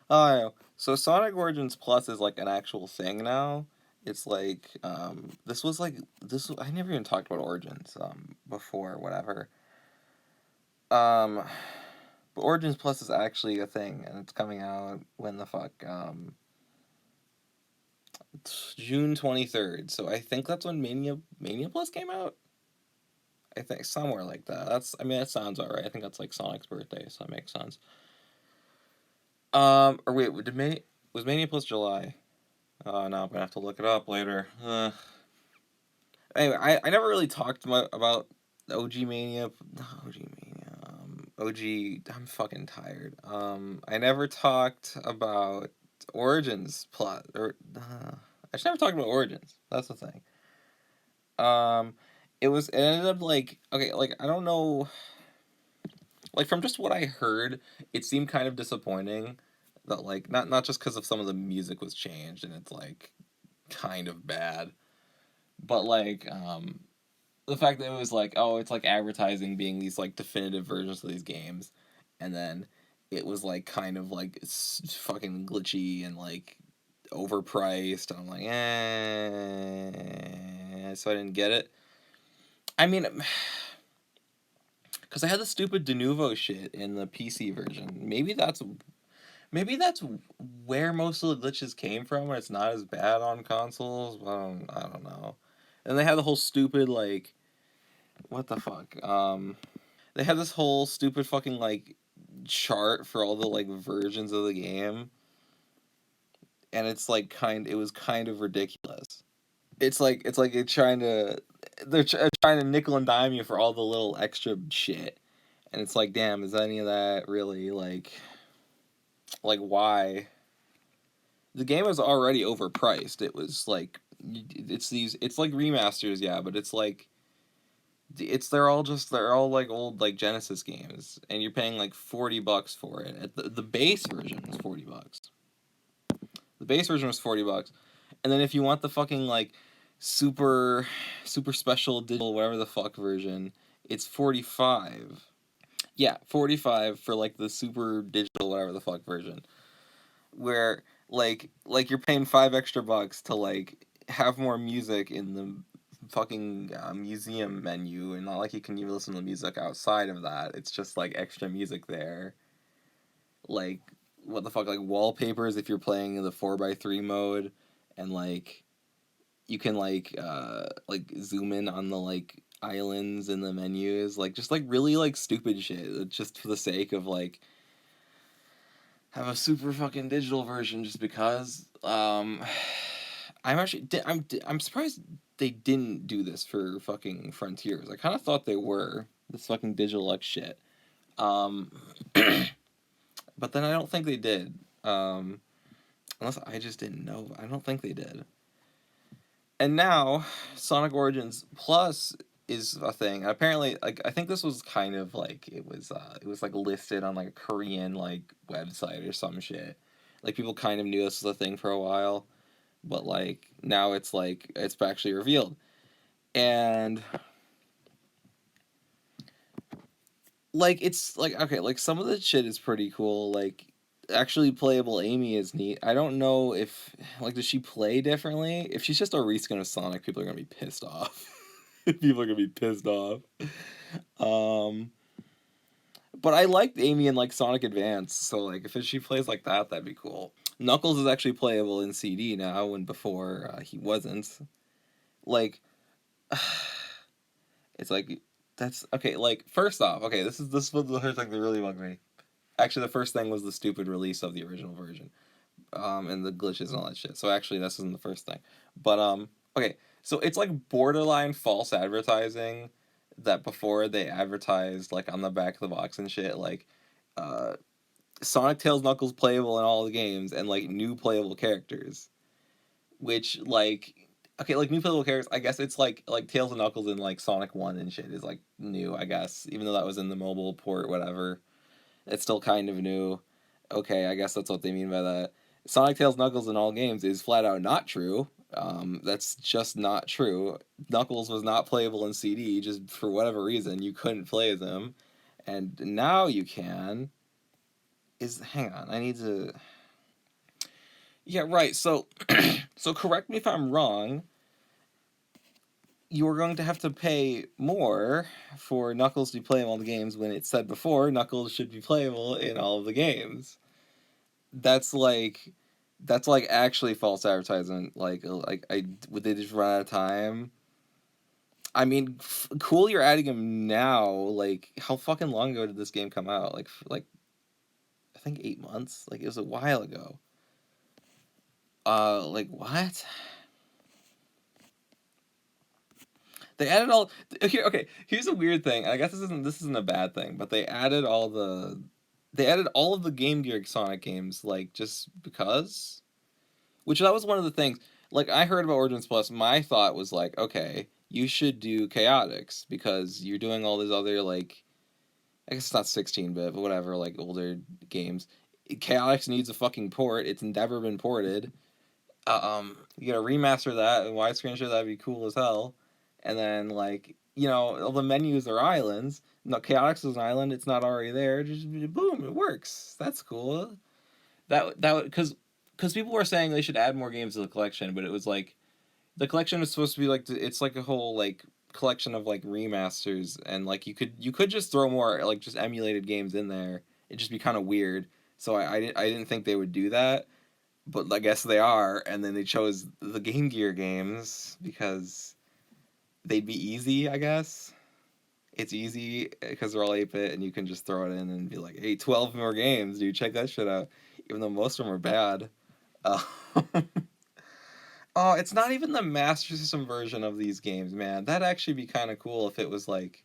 Oh, so Sonic Origins Plus is like an actual thing now. It's like this was like I never even talked about Origins before whatever. Um but Origins Plus is actually a thing and it's coming out when the fuck it's June 23rd. So I think that's when Mania Plus came out. I think somewhere like that. I mean that sounds alright. I think that's like Sonic's birthday, so that makes sense. Or wait, was Mania Plus July? Oh no, I'm gonna have to look it up later. Anyway, I never really talked about OG Mania. OG Mania. OG. I'm fucking tired. I never talked about Origins plot. I just never talked about Origins. That's the thing. Um, it ended up like okay, like I don't know, like from just what I heard, it seemed kind of disappointing that like not just because of some of the music was changed and it's like kind of bad, but like the fact that it was like, oh, it's like advertising being these like definitive versions of these games, and then it was like kind of like fucking glitchy and like overpriced. I'm like, so I didn't get it. I mean, because I had the stupid Denuvo shit in the PC version. Maybe that's where most of the glitches came from, and it's not as bad on consoles. I don't know. And they had the whole stupid like what the fuck? They had this whole stupid fucking like chart for all the like versions of the game, and it was kind of ridiculous. It's like it's trying to trying to nickel and dime you for all the little extra shit, and it's like, damn, is any of that really like why? The game was already overpriced. It was like it's like remasters, yeah, but they're all like old like Genesis games, and you're paying like $40 for it. The base version was $40. The base version was $40, and then if you want the fucking like super super special digital whatever the fuck version, it's 45. Yeah, 45 for like the super digital whatever the fuck version, where like you're paying $5 extra to like have more music in the fucking museum menu, and not like you can even listen to music outside of that. It's just like extra music there. Like what the fuck, like wallpapers if you're playing the 4x3 mode, and like you can like zoom in on the like islands in the menus, like just like really like stupid shit just for the sake of like have a super fucking digital version just because. I'm surprised they didn't do this for fucking Frontiers. I kind of thought they were this fucking digital X shit. Um, but then I don't think they did. Unless I just didn't know. I don't think they did. And now Sonic Origins Plus is a thing. And apparently, like I think this was kind of like it was like listed on like a Korean like website or some shit. Like people kind of knew this was a thing for a while, but like now it's actually revealed. And like it's like okay, like some of the shit is pretty cool. Like actually playable Amy is neat. I don't know if like does she play differently? If she's just a reskin of Sonic, people are gonna be pissed off. People are gonna be pissed off. Um, but I liked Amy in like Sonic Advance, so like if she plays like that, that'd be cool. Knuckles is actually playable in CD now, and before he wasn't. Like, it's like that's okay. Like first off, okay, this was the first thing that really bugged me. Actually, the first thing was the stupid release of the original version, and the glitches and all that shit. So actually, this isn't the first thing, but okay. So it's like borderline false advertising that before they advertised like on the back of the box and shit like uh Sonic Tails Knuckles playable in all the games and like new playable characters, which like okay, like new playable characters, I guess it's like Tails and Knuckles in like Sonic 1 and shit is like new, I guess, even though that was in the mobile port whatever. It's still kind of new. Okay, I guess that's what they mean by that. Sonic Tails Knuckles in all games is flat out not true. That's just not true. Knuckles was not playable in CD just for whatever reason. You couldn't play as him, and now you can. Is hang on, I need to. Yeah, right. So, so correct me if I'm wrong. You're going to have to pay more for Knuckles to be playable in the games when it said before Knuckles should be playable in all of the games. That's like, that's like actually false advertisement. Like I would they just run out of time? I mean, cool. You're adding him now. Like, how fucking long ago did this game come out? Like I think 8 months. Like it was a while ago. Like what? They added all. Okay, okay. Here's a weird thing. I guess this isn't a bad thing, but they added all of the Game Gear Sonic games like just because. Which that was one of the things. Like I heard about Origins Plus, my thought was like, okay, you should do Chaotix because you're doing all these other like, I guess it's not 16-bit, but whatever, like older games. Chaotix needs a fucking port. It's never been ported. You gotta remaster that and widescreen shit. That'd be cool as hell. And then like all the menus are islands. No, Chaotix is an island. It's not already there. Just boom, it works. That's cool. That because people were saying they should add more games to the collection, but it was like the collection was supposed to be like it's like a whole like collection of like remasters, and like you could just throw more like just emulated games in there. It'd just be kind of weird. So I didn't think they would do that, but I guess they are, and then they chose the Game Gear games because they'd be easy, I guess. It's easy because they're all 8-bit, and you can just throw it in and be like, hey, 12 more games, dude, check that shit out. Even though most of them are bad. Uh, oh, it's not even the Master System version of these games, man. That'd actually be kind of cool if it was like.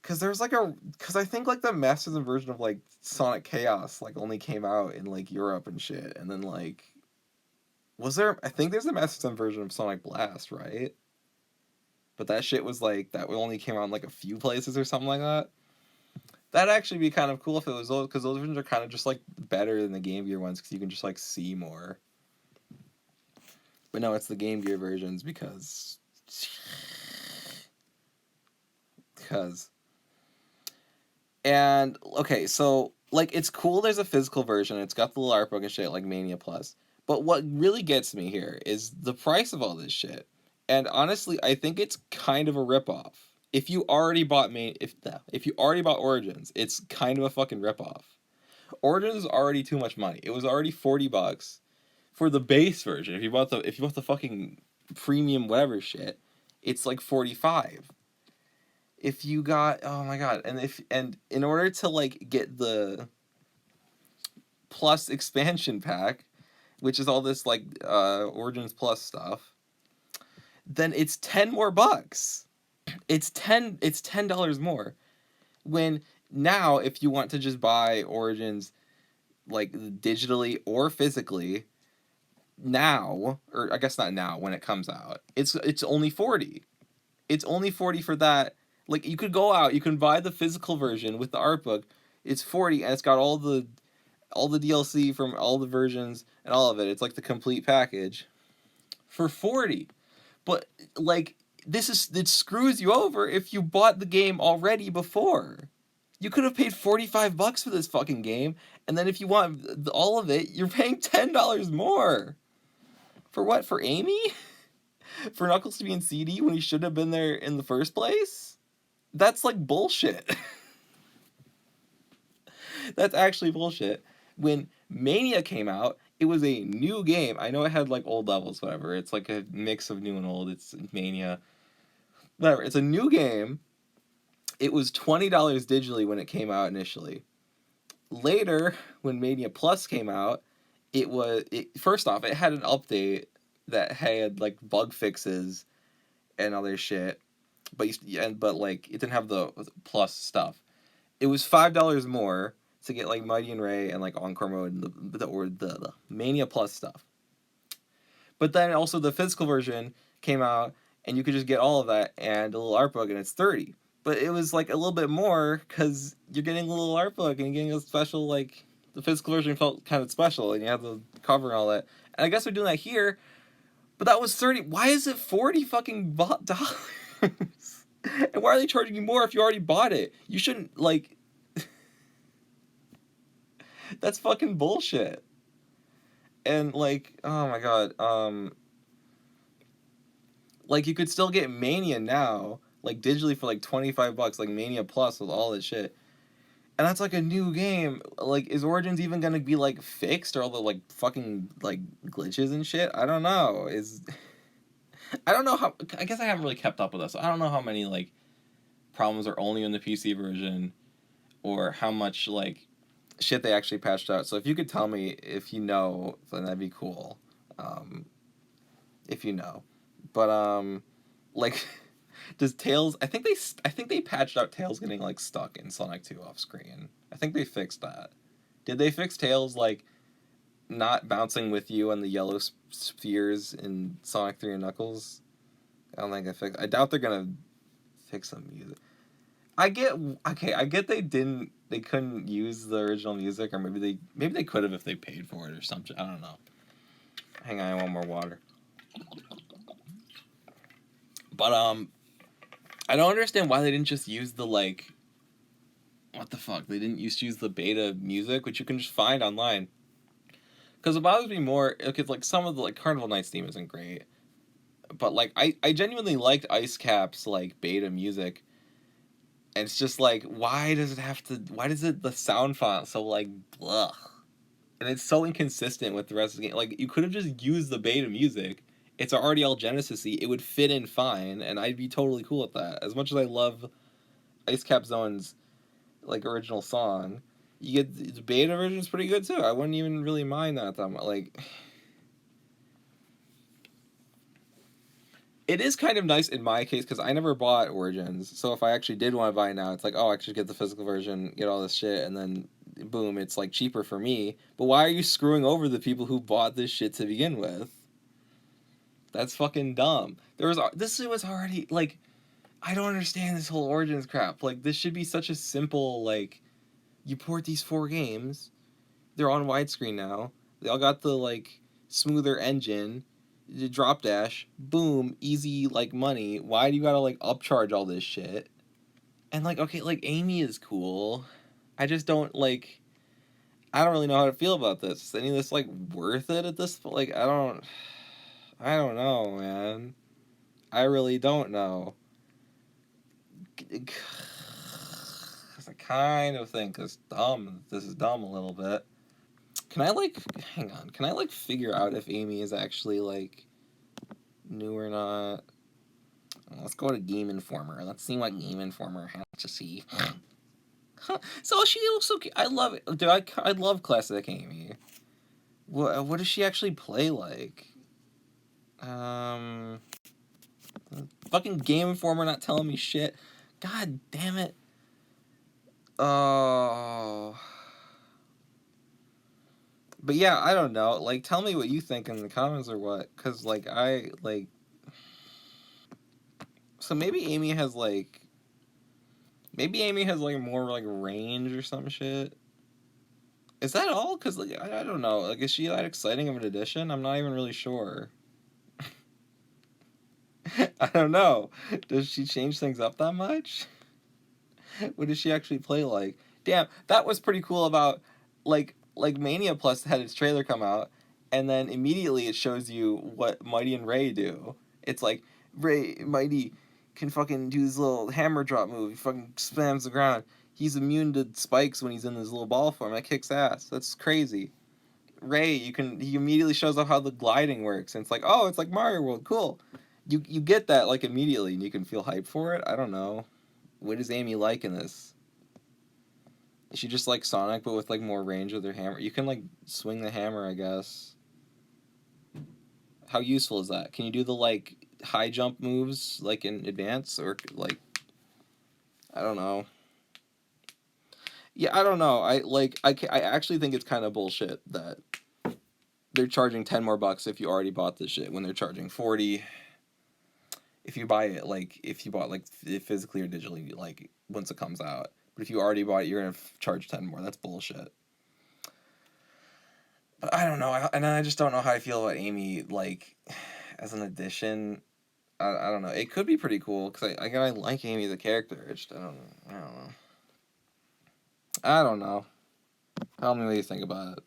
Because I think like the Master System version of like Sonic Chaos like only came out in like Europe and shit. And then like. I think there's a Master System version of Sonic Blast, right? But that shit was like that only came out in like a few places or something like that. That'd actually be kind of cool if it was those, because those versions are kind of just like better than the Game Gear ones because you can just like see more. But no, it's the Game Gear versions because and okay, so like it's cool. There's a physical version. It's got the little art book and shit like Mania Plus. But what really gets me here is the price of all this shit. And honestly, I think it's kind of a ripoff. If you already bought if you already bought Origins, it's kind of a fucking ripoff. Origins is already too much money. It was already $40 for the base version. If you bought the fucking premium whatever shit, it's like 45. If you got, oh my god, and in order to like get the plus expansion pack, which is all this like Origins Plus stuff, then it's 10 more bucks. It's $10 more. When now if you want to just buy Origins like digitally or physically now, or I guess not now when it comes out, it's only 40. It's only 40 for that. Like you could go out, you can buy the physical version with the art book. It's 40 and it's got all the DLC from all the versions and all of it. It's like the complete package for 40. But like it screws you over if you bought the game already before. You could have paid $45 for this fucking game, and then if you want all of it, you're paying $10 more. For what? For Amy? For Knuckles to be in CD when he should have been there in the first place? That's like bullshit. That's actually bullshit. When Mania came out, it was a new game. I know it had like old levels, whatever. It's like a mix of new and old. It's Mania. Whatever. It's a new game. It was $20 digitally when it came out initially. Later, when Mania Plus came out, first off, it had an update that had like bug fixes and other shit, but like it didn't have the plus stuff. It was $5 more to get like Mighty and Ray and like Encore mode and the Mania Plus stuff. But then also the physical version came out and you could just get all of that and a little art book and it's 30. But it was like a little bit more because you're getting a little art book and you're getting a special like the physical version felt kind of special and you have the cover and all that. And I guess they're doing that here, but that was 30. Why is it 40 fucking dollars? And why are they charging you more if you already bought it? You shouldn't like. That's fucking bullshit. And like, oh my god, like you could still get Mania now, like digitally for like $25, like Mania Plus with all this shit. And that's like a new game. Like, is Origins even gonna be like fixed, or all the like fucking like glitches and shit? I don't know. I don't know how. I guess I haven't really kept up with this. I don't know how many like problems are only in the PC version, or how much like shit they actually patched out. So if you could tell me if you know, then that'd be cool. Um, if you know, but like, does Tails? I think they patched out Tails getting like stuck in Sonic 2 off screen. I think they fixed that. Did they fix Tails like not bouncing with you on the yellow spheres in Sonic 3 and Knuckles? I don't think I fixed. I doubt they're gonna fix some music. I get okay. I get they couldn't use the original music, or maybe they could have if they paid for it or something. I don't know. Hang on, I want more water. But I don't understand why they didn't just use the like. What the fuck? They didn't use the beta music, which you can just find online. Because it bothers me more. Okay, like some of the like Carnival Nights theme isn't great, but like I genuinely liked Ice Cap's like beta music. And it's just like, why does it have to? Why does it the sound font so like blah? And it's so inconsistent with the rest of the game. Like you could have just used the beta music. It's already all Genesis-y. It would fit in fine, and I'd be totally cool with that. As much as I love Ice Cap Zone's like original song, you get the beta version is pretty good too. I wouldn't even really mind that much. Like, it is kind of nice in my case because I never bought Origins. So if I actually did want to buy it now, it's like, oh, I should get the physical version, get all this shit, and then boom, it's like cheaper for me. But why are you screwing over the people who bought this shit to begin with? That's fucking dumb. This was already like, I don't understand this whole Origins crap. Like, this should be such a simple like, you port these 4 games, they're on widescreen now. They all got the like smoother engine, the drop dash, boom, easy like money. Why do you gotta like upcharge all this shit? And like, okay, like Amy is cool. I just don't like. I don't really know how to feel about this. Is any of this like worth it at this point? Like, I don't. I don't know, man. I really don't know. Cause I kind of think it's dumb. This is dumb a little bit. Can I like hang on? Can I like figure out if Amy is actually like new or not? Let's go to Game Informer. Let's see what Game Informer has to see. So she also I love it. Dude, I love classic Amy. What does she actually play like? Um, fucking Game Informer not telling me shit. God damn it. Oh. But yeah, I don't know. Like, tell me what you think in the comments or what. Cause like I like. So maybe Amy has like. Maybe Amy has like more like range or some shit. Is that all? Cause like I don't know. Like, is she that exciting of an addition? I'm not even really sure. I don't know. Does she change things up that much? What does she actually play like? Damn, that was pretty cool about like Mania Plus had its trailer come out, and then immediately it shows you what Mighty and Ray do. It's like Mighty can fucking do this little hammer drop move. He fucking spams the ground. He's immune to spikes when he's in this little ball form. That kicks ass. That's crazy. Ray, he immediately shows off how the gliding works, and it's like, oh, it's like Mario World, cool. You get that like immediately, and you can feel hype for it. I don't know. What is Amy like in this? Is she just like Sonic, but with like more range with her hammer? You can like swing the hammer, I guess. How useful is that? Can you do the like high jump moves like in advance, or like I don't know. Yeah, I don't know. I actually think it's kind of bullshit that they're charging 10 more bucks if you already bought this shit when they're charging 40 if you buy it, like if you bought like physically or digitally, like once it comes out. But if you already bought it, you're gonna charge 10 more. That's bullshit. But I don't know, and I just don't know how I feel about Amy like as an addition. I don't know. It could be pretty cool because I like Amy the character. It's just I don't know. I don't know. Tell me what you think about it.